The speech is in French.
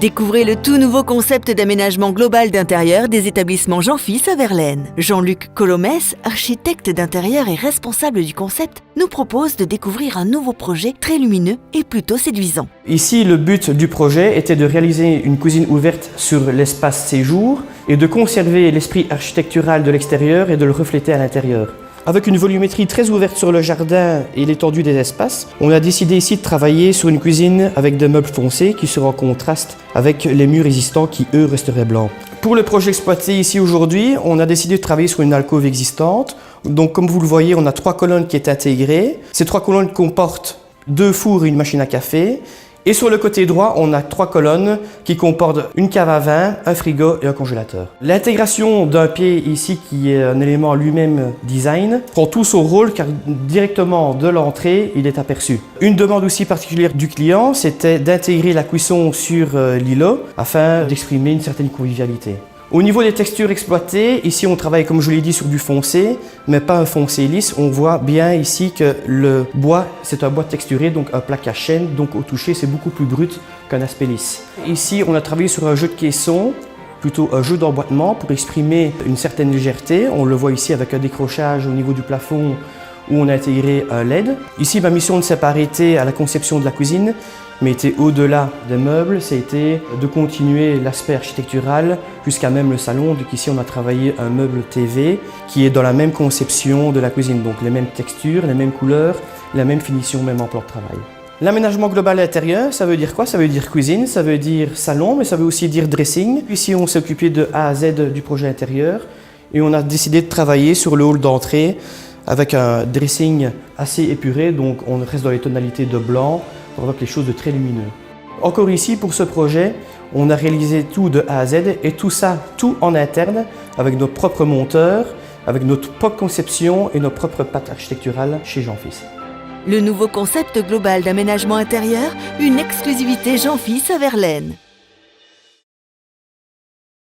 Découvrez le tout nouveau concept d'aménagement global d'intérieur des établissements Jean-Fils à Verlaine. Jean-Luc Colomès, architecte d'intérieur et responsable du concept, nous propose de découvrir un nouveau projet très lumineux et plutôt séduisant. Ici, le but du projet était de réaliser une cuisine ouverte sur l'espace séjour et de conserver l'esprit architectural de l'extérieur et de le refléter à l'intérieur. Avec une volumétrie très ouverte sur le jardin et l'étendue des espaces, on a décidé ici de travailler sur une cuisine avec des meubles foncés qui seront en contraste avec les murs résistants qui, eux, resteraient blancs. Pour le projet exploité ici aujourd'hui, on a décidé de travailler sur une alcôve existante. Donc, comme vous le voyez, on a 3 colonnes qui est intégrées. Ces 3 colonnes comportent 2 fours et une machine à café. Et sur le côté droit, on a 3 colonnes qui comportent une cave à vin, un frigo et un congélateur. L'intégration d'un pied ici, qui est un élément lui-même design, prend tout son rôle car directement de l'entrée, il est aperçu. Une demande aussi particulière du client, c'était d'intégrer la cuisson sur l'îlot afin d'exprimer une certaine convivialité. Au niveau des textures exploitées, ici on travaille comme je l'ai dit sur du foncé, mais pas un foncé lisse. On voit bien ici que le bois, c'est un bois texturé, donc un plaque à chaîne, donc au toucher c'est beaucoup plus brut qu'un aspect lisse. Ici on a travaillé sur un jeu de caisson, plutôt un jeu d'emboîtement pour exprimer une certaine légèreté. On le voit ici avec un décrochage au niveau du plafond où on a intégré un LED. Ici ma mission ne s'est pas arrêtée à la conception de la cuisine, mais était au-delà des meubles, c'était de continuer l'aspect architectural jusqu'à même le salon. Donc ici on a travaillé un meuble TV qui est dans la même conception de la cuisine, donc les mêmes textures, les mêmes couleurs, la même finition, même emploi de travail. L'aménagement global intérieur, ça veut dire quoi? Ça veut dire cuisine, ça veut dire salon, mais ça veut aussi dire dressing. Ici on s'est occupé de A à Z du projet intérieur et on a décidé de travailler sur le hall d'entrée avec un dressing assez épuré, donc on reste dans les tonalités de blanc, pour avoir quelque chose de très lumineux. Encore ici, pour ce projet, on a réalisé tout de A à Z et tout ça, tout en interne, avec notre propre monteur, avec notre propre conception et nos propres pattes architecturales chez Jean-Fils. Le nouveau concept global d'aménagement intérieur, une exclusivité Jean-Fils à Verlaine.